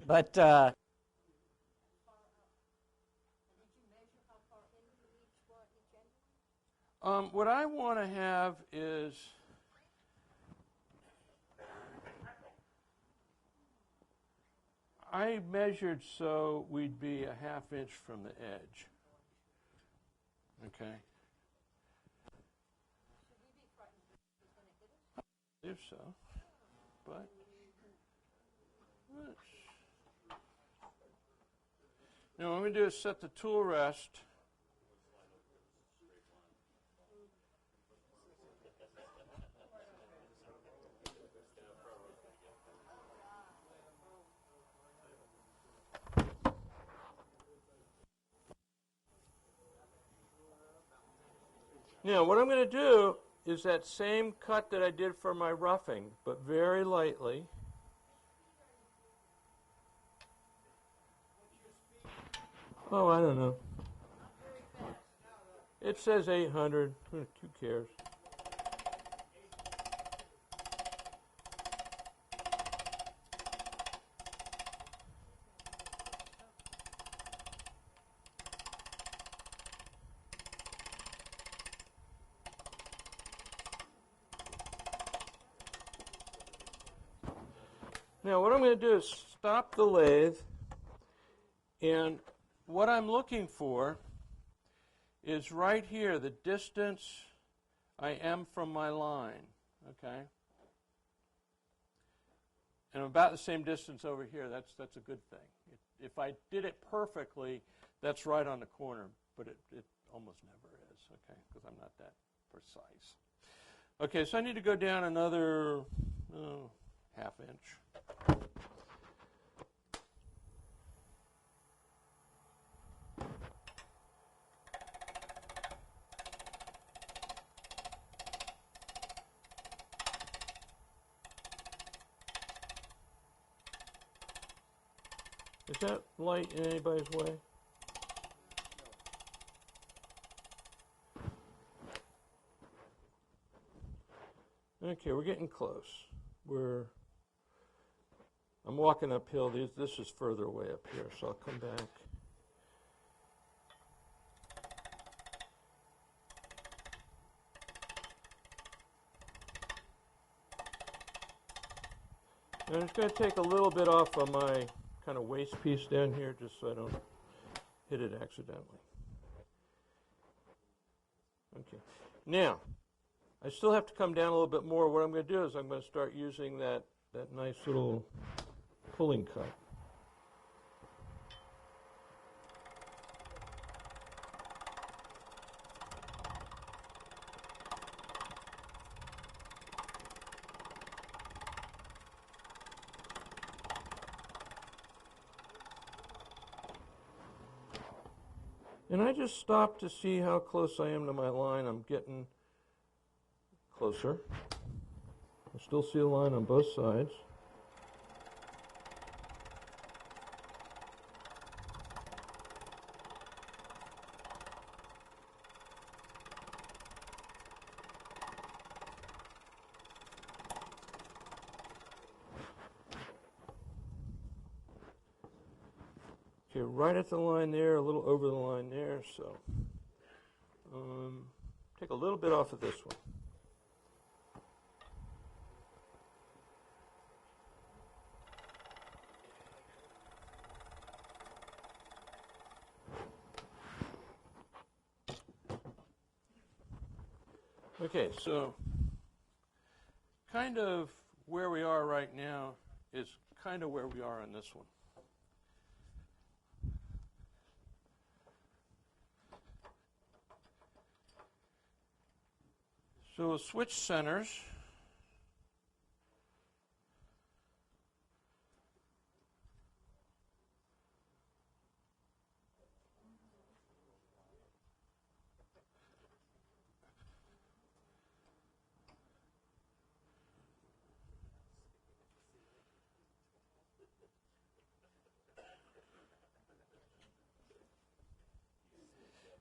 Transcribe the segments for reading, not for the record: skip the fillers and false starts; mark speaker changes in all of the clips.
Speaker 1: But
Speaker 2: what I want to have is I measured so we'd be a ½ inch from the edge. Okay. If so, but now what I'm going to do is set the tool rest. Now what I'm going to do is that same cut that I did for my roughing, but very lightly. Oh, I don't know. It says 800. Who cares? Now what I'm going to do is stop the lathe, and what I'm looking for is right here, the distance I am from my line, okay? And I'm about the same distance over here. That's a good thing. If I did it perfectly, that's right on the corner, but it almost never is, okay, because I'm not that precise. Okay, so I need to go down another ½ inch. Is that light in anybody's way? Okay, we're getting close. I'm walking uphill. This is further away up here, so I'll come back. And I'm just going to take a little bit off of my kind of waste piece down here, just so I don't hit it accidentally. Okay. Now, I still have to come down a little bit more. What I'm going to do is I'm going to start using that nice little pulling cut. And I just stop to see how close I am to my line. I'm getting closer. I still see a line on both sides. Okay, right at the line there, a little over the line there, so take a little bit off of this one. Okay, so kind of where we are right now is kind of where we are on this one. So we'll switch centers.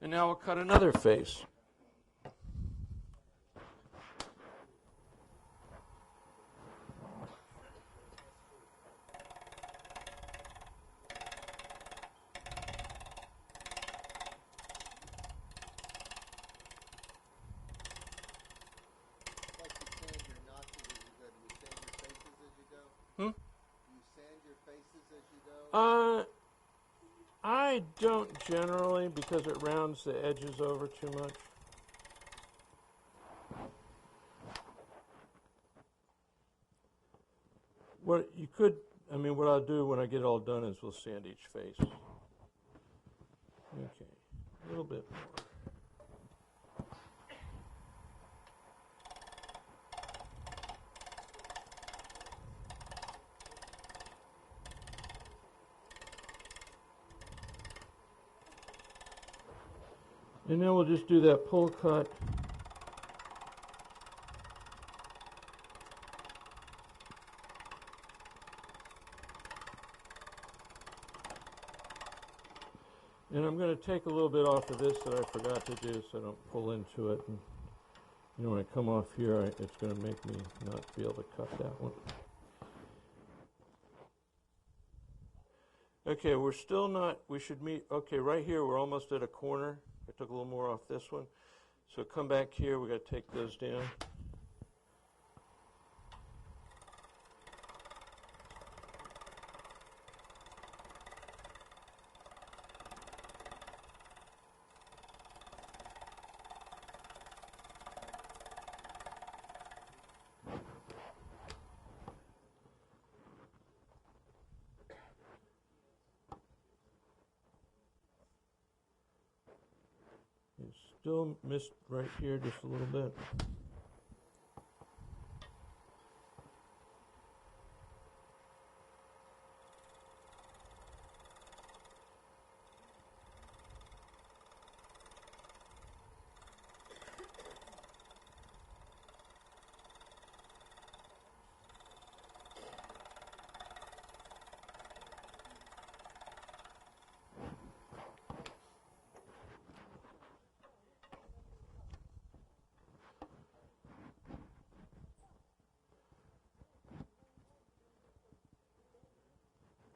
Speaker 2: And now we'll cut another face. I don't generally, because it rounds the edges over too much. What you could, I mean, what I'll do when I get it all done is we'll sand each face. Okay, a little bit more. And then we'll just do that pull cut. And I'm going to take a little bit off of this that I forgot to do so I don't pull into it. And, you know, when I come off here, it's going to make me not be able to cut that one. Okay, we're still not, we should meet, okay, right here we're almost at a corner. I took a little more off this one. So come back here, we got to take those down. Still missed right here just a little bit.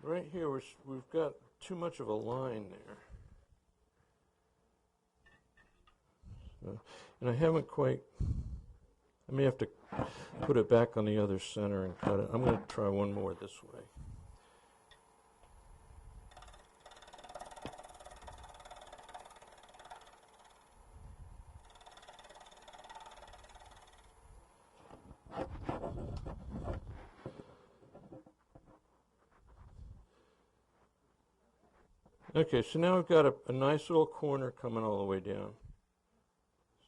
Speaker 2: Right here, we've got too much of a line there. So, and I haven't quite, I may have to put it back on the other center and cut it. I'm going to try one more this way. Okay, so now we've got a nice little corner coming all the way down.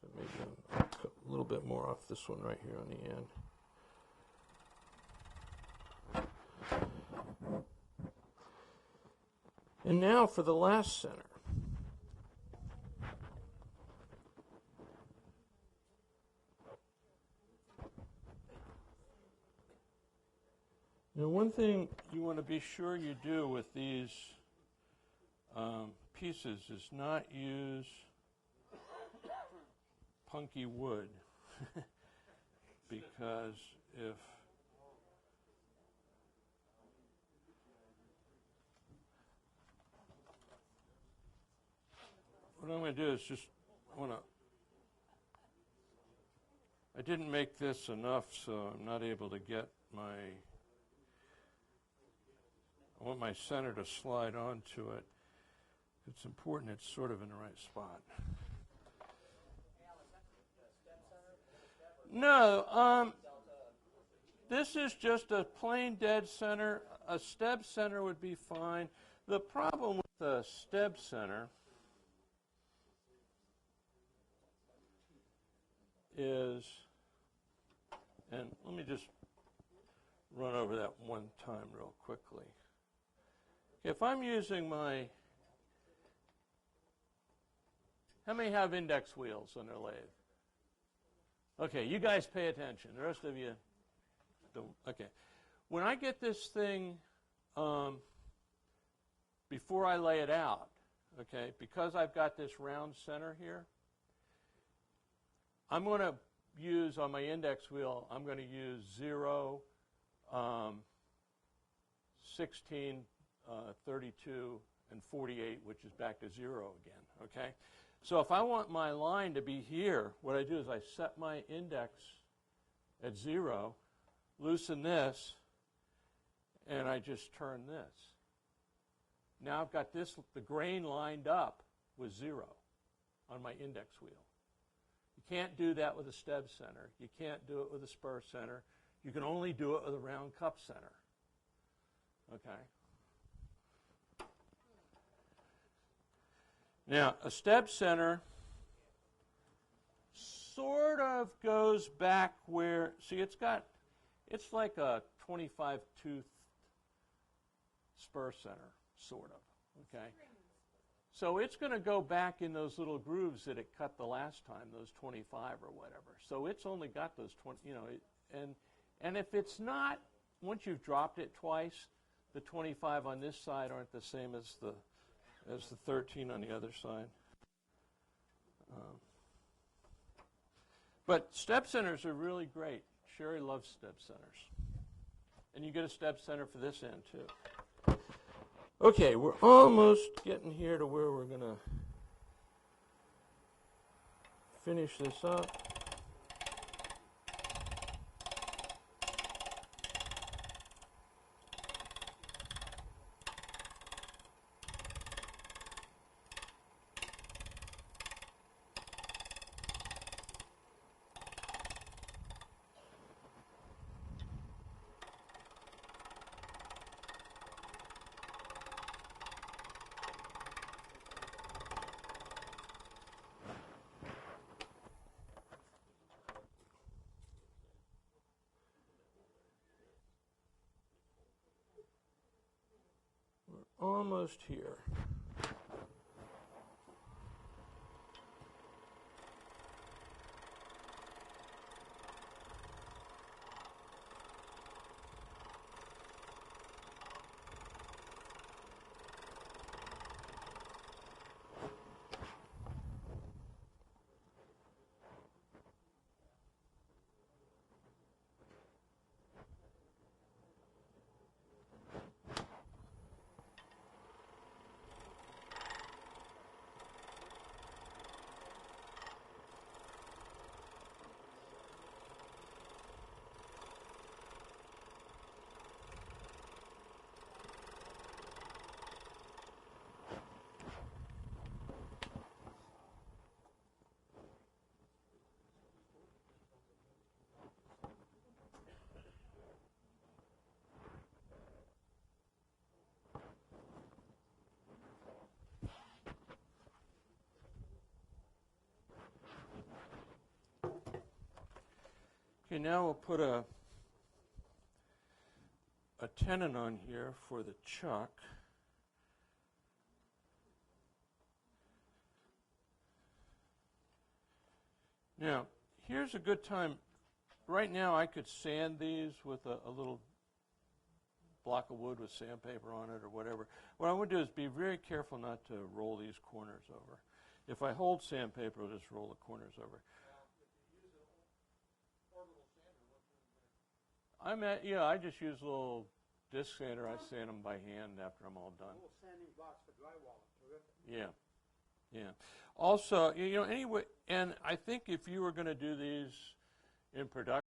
Speaker 2: So maybe I'll cut a little bit more off this one right here on the end. And now for the last center. Now one thing you want to be sure you do with these pieces is not use punky wood because if what I'm going to do is just I didn't make this enough, so I'm not able to get I want my center to slide onto it. It's important it's sort of in the right spot. No, this is just a plain dead center. A steb center would be fine. The problem with a steb center is, and let me just run over that one time real quickly. If I'm using my, how many have index wheels on their lathe? Okay, you guys pay attention. The rest of you don't. Okay. When I get this thing, before I lay it out, okay, because I've got this round center here, I'm going to use, on my index wheel, I'm going to use 0, 16, 32, and 48, which is back to 0 again, okay? So if I want my line to be here, what I do is I set my index at 0, loosen this, and I just turn this. Now I've got this, the grain lined up with 0 on my index wheel. You can't do that with a steb center. You can't do it with a spur center. You can only do it with a round cup center. Okay? Now, a steb center sort of goes back where, see, it's like a 25-tooth spur center, sort of, okay? So it's going to go back in those little grooves that it cut the last time, those 25 or whatever. So it's only got those 20, you know, and if it's not, once you've dropped it twice, the 25 on this side aren't the same as the 13 on the other side. But step centers are really great. Sherry loves step centers. And you get a step center for this end, too. Okay, we're almost getting here to where we're going to finish this up. Almost here. Okay, now we'll put a tenon on here for the chuck. Now, here's a good time. Right now I could sand these with a little block of wood with sandpaper on it or whatever. What I would do is be very careful not to roll these corners over. If I hold sandpaper, I'll just roll the corners over. I just use a little disc sander. I sand them by hand after I'm all done.
Speaker 1: Little sanding blocks for drywall. Terrific.
Speaker 2: Yeah. Also, anyway, and I think if you were going to do these in production,